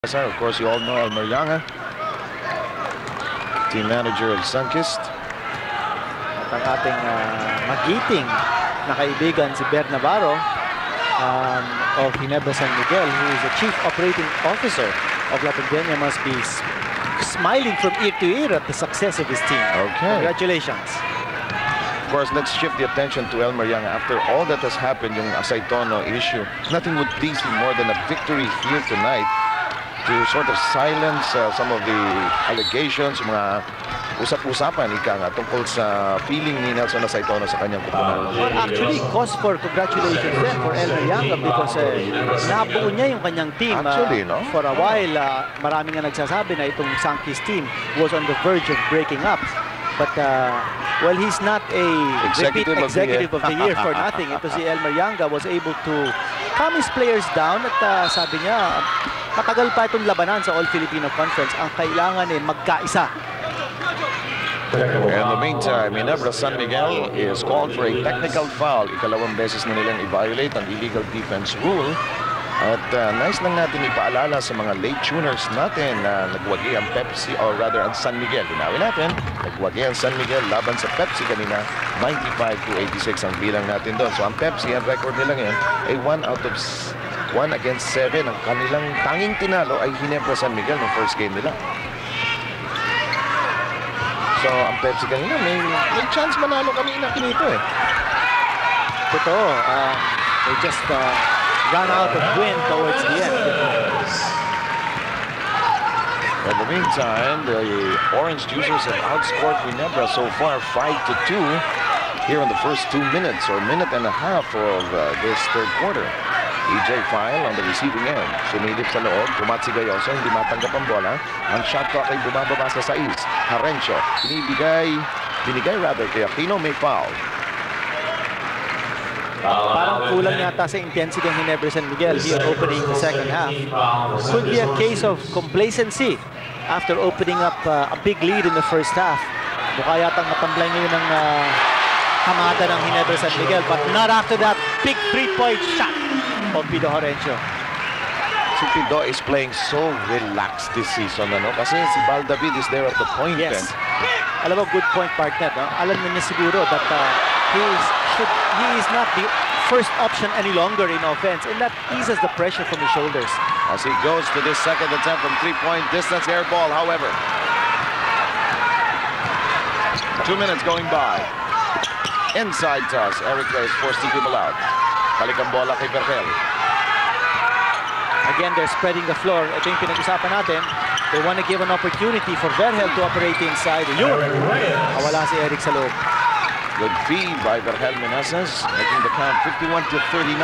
Of course, you all know Elmer Yanga, team manager of Sunkist. At ang ating magiting na kaibigan si Bert Navarro of Ginebra San Miguel, who is the Chief Operating Officer of La Peña, must be smiling from ear to ear at the success of his team. Okay. Congratulations. Of course, let's shift the attention to Elmer Yanga. After all that has happened, yung Asaytono issue, nothing would please him more than a victory here tonight to sort of silence some of the allegations, mga usap-usapan ika nga tungkol sa feeling ni Nelson Asaytono sa kanyang kupunan. Well, actually, cause for congratulations then for Elmer Yanga because nabuo niya yung kanyang team. Actually, no? For a while, maraming nga nagsasabi na itong Sunkist team was on the verge of breaking up. But, well, he's not a executive of the year for nothing. Ito si Elmer Yanga was able to calm his players down at sabi niya, matagal pa itong labanan sa All-Filipino Conference. Ang kailangan magkaisa. In the meantime, Ginebra San Miguel is called for a technical foul. Ikalawang beses na nilang i-violate ang illegal defense rule. At nice lang natin ipaalala sa mga late tuners natin na nagwagi ang Pepsi, or rather ang San Miguel. Linawin natin, nagwagi ang San Miguel laban sa Pepsi kanina, 95-86 ang bilang natin doon. So ang Pepsi, ang record nila ngayon ay 1 against 7. Ang kanilang tanging tinalo ay Ginebra San Miguel ng first game nila. So ang Pepsi kanina may chance manalo kanina kinito eh. Totoo, they just run out of wind towards the end. In the meantime, the Orange Juicers have outscored Ginebra so far 5-2 here in the first 2 minutes or minute and a half of this third quarter. EJ File on the receiving end. Sumilip sa loob, Kumatsi Gayoso, hindi matanggap ang bola. Ang shot clock ay bumababa sa 6. Harencio, binigay kay Aquino, may foul. Parang kulang yata sa intensity ng Ginebra San Miguel here opening the second half. Could be a case of complacency after opening up a big lead in the first half. Mukha yatang natamblay ngayon ng hamada ng Ginebra San Miguel, but not after that big 3-point shot of Pido Harencio. Si Pido is playing so relaxed this season, ano? Kasi si Val David is there at the point. Yes. Alam mo, good point, partner. No? Alam niya siguro that he is not the first option any longer in offense, and that eases the pressure from his shoulders. As he goes to this second attempt from 3-point distance, air ball, however. 2 minutes going by. Inside toss. Eric is forced to dribble out. Balik ang bola kay Vergel. Again, they're spreading the floor. Ito yung pinag-usapan natin. They want to give an opportunity for Vergel to operate inside. Yun! Nawala si Eric sa loob. Good feed by Vergel Meneses, making the count 51-39.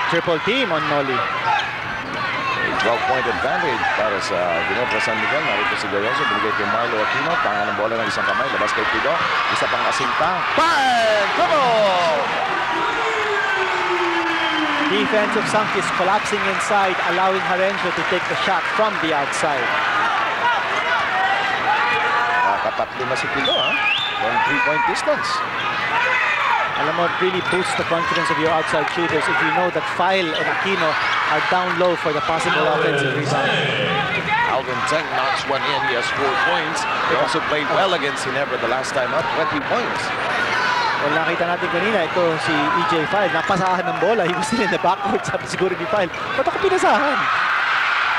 Triple team on Noli. 12-point advantage para sa Ginebra San Miguel. Narito si Gayoso, binigay kay Marlo Aquino. Tangan ng bola ng isang kamay, labas kay Pido. Isa pang asinta. Bang! Double! Defense of Sunkist collapsing inside, allowing Harencio to take the shot from the outside. Nakatatlo na si Pido, ha? From 3-point distance. Alam mo, it really boosts the confidence of your outside shooters if you know that File and Aquino are down low for the possible offensive rebound. Alvin Teng knocks one in. He has 4 points. They also played well against Ginebra the last time up, 20 points. Well, nakita natin kanina, ito si EJ File, napasahan ng bola. He was still in the backcourt. Sabi siguro ni File, ba't ako pinasahan?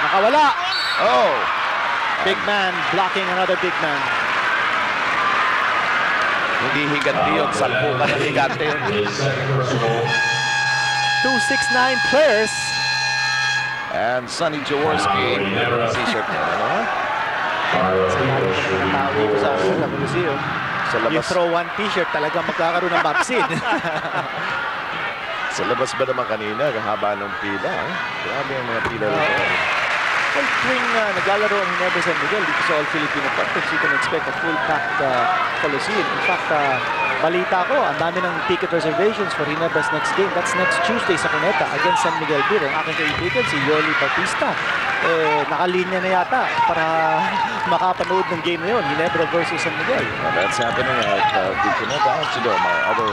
Nakawala. Oh! Big man blocking another big man. Hindi higante yun. Salpukan na higante yun. 2-6-9 players. And Sonny Jaworski. T-shirt na, ano? Sa Museo. You throw one t-shirt, talagang magkakaroon ng vaccine. Sa labas ba naman kanina, kahaba ng pila, eh? Grabe ang mga pila rito. Well, tuwing naglalaro ang Ginebra San Miguel dito sa All-Filipino Conference, you can expect a full-packed Coliseum. In fact, balita ko, ang dami ng ticket reservations for Ginebra's next game. That's next Tuesday sa Cuneta against San Miguel Beer. Ang aking kaibigan, si Yoli Bautista, nakalinya na yata para makapanood ng game na yun, Ginebra versus San Miguel. Well, that's happening at the Cuneta Astrodome, our other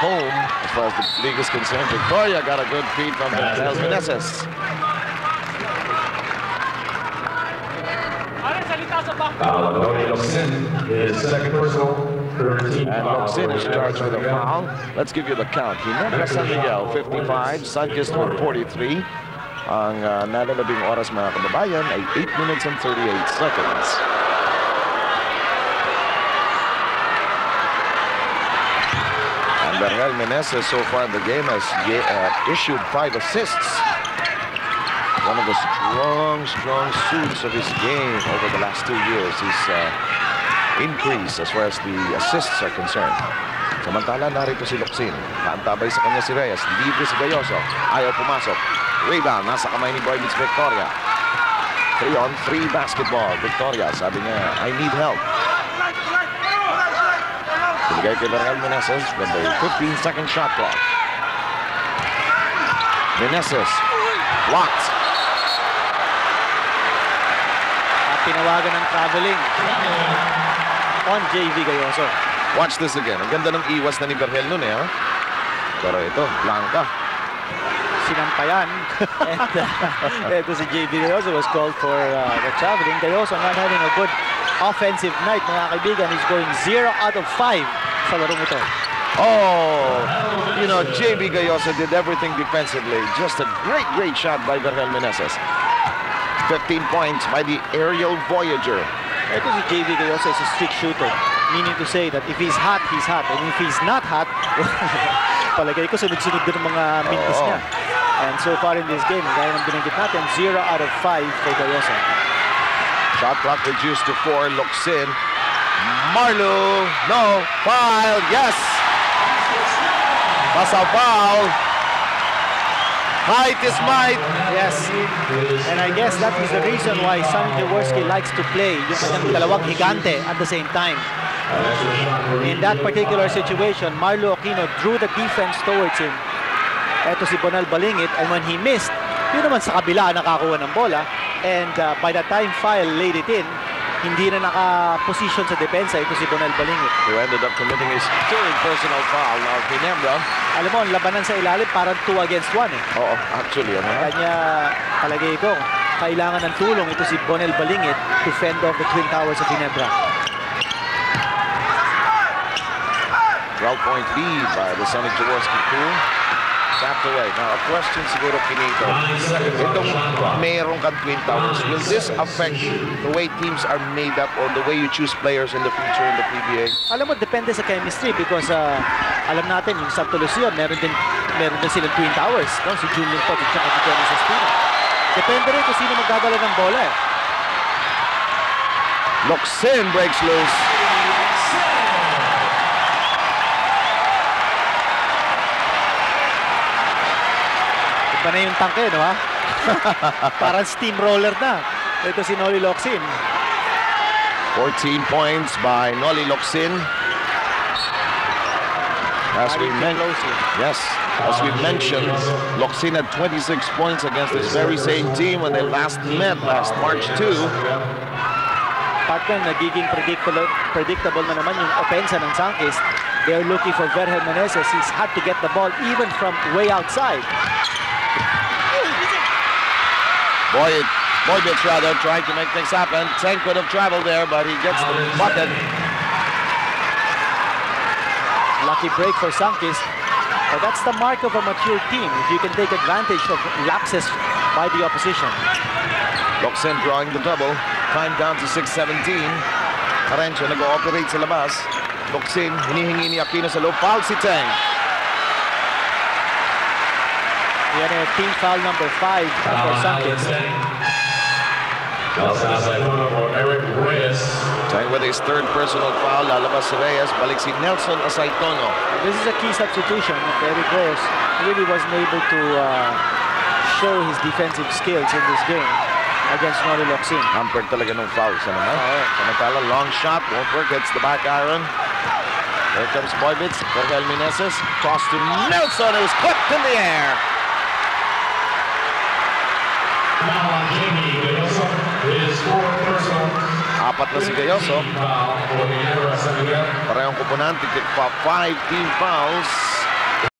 home as far as the league is concerned. Victoria got a good feed from Vergel Meneses. Noli Locsin is second personal. And Locsin is charged with a foul. Let's give you the count. Ginebra San Miguel, 55. Sunkist with 43. Ang nalalabing oras mga kababayan ay 8 minutes and 38 seconds. And Berhel Meneses so far in the game has issued 5 assists. One of the strong suits of his game over the last 2 years. His increase as far as the assists are concerned. Samantala, narito si Locsin. Kaantabay sa kanya si Reyes. Libre si Gayoso. Ayaw pumasok. Rebound. Nasa kamay ni Boybits Victoria. 3-on-3 basketball. Victoria, sabi niya, I need help. Binigay kay Berhel Meneses with a 15-second shot clock. Meneses. Blocked. Tinawagan ng traveling on JV Gayoso. Watch this again. Ang ganda ng iwas na ni Berhel nun ha. Pero ito, blanca. Sinampayan. And ito si JV Gayoso was called for the traveling. Gayoso not having a good offensive night, mga kaibigan. He's going 0 out of 5 sa larong ito. Oh, you know, JV Gayoso did everything defensively. Just a great shot by Berhel Meneses. 15 points by the aerial Voyager. Ito si JV Gayoso is a strict shooter. Meaning to say that if he's hot, he's hot. And if he's not hot, palagay ko sunod-sunod din ang mga mintis niya. And so far in this game, gaya ng binanggit natin, 0 out of 5 for Gayoso. Shot clock reduced to 4. Locsin. Marlo. No. Foul. Yes. Pasaw foul. Height is might. Yes. And I guess that is the reason why Sonny Jaworski likes to play yung kanyang dalawang higante at the same time. In that particular situation, Marlo Aquino drew the defense towards him. Eto si Bonel Balingit, and when he missed, yun naman sa kabila nakakuha ng bola. And by the time File laid it in, hindi na naka-position sa depensa ito si Bonel Balingit. Who ended up committing his third personal foul of Ginebra. Alam mo, ang labanan sa ilalim parang 2 against 1 eh. Oo, actually. Kanya, palagay ko, kailangan ng tulong ito si Bonel Balingit to fend off the Twin Towers of Ginebra. 12-point lead by the Sonny Jaworski crew. Tapped away. Now, a question siguro kinito. Itong mayroong kang Twin Towers, will this affect the way teams are made up or the way you choose players in the future in the PBA? Alam mo, depende sa chemistry because alam natin, yung Santo Lucia, meron din silang Twin Towers. No? Si Julian Pot at saka si Kenny Sespino. Depende rin kung sino magdadala ng bola eh. Locsin breaks loose. Iba na yung tangke, no ha? Parang steamroller na. Ito si Noli Locsin. 14 points by Noli Locsin. As we mentioned, Locsin had 26 points against this very same team when they last met last March 2. Patman, nagiging predictable na naman yung opensa ng Sunkist. They're looking for Berhel Meneses. He's had to get the ball even from way outside. Boybits rather trying to make things happen. Tank could have traveled there, but he gets the bucket. Lucky break for Sunkist. But that's the mark of a mature team, if you can take advantage of lapses by the opposition. Locsin drawing the double. Time down to 6:17. Arencio nag-ooperate sa labas. Locsin, hinihingi ni Aquino sa loob. Foul si Tang. Yan ay team foul number 5 for Sunkist. Tang with his third personal foul. Lalabas si Reyes. Balik si Nelson Asaitono. This is a key substitution. Eric Reyes really wasn't able to show his defensive skills in this game against Noli Locsin. Hampered talaga ng foul sa naman. Samantala, long shot. Won't work. Hits the back iron. There comes Boybits. Berhel Meneses. Toss to Nelson. It was clipped in the air. Apat na si Gayoso. Parehong kupunan. 5 team fouls.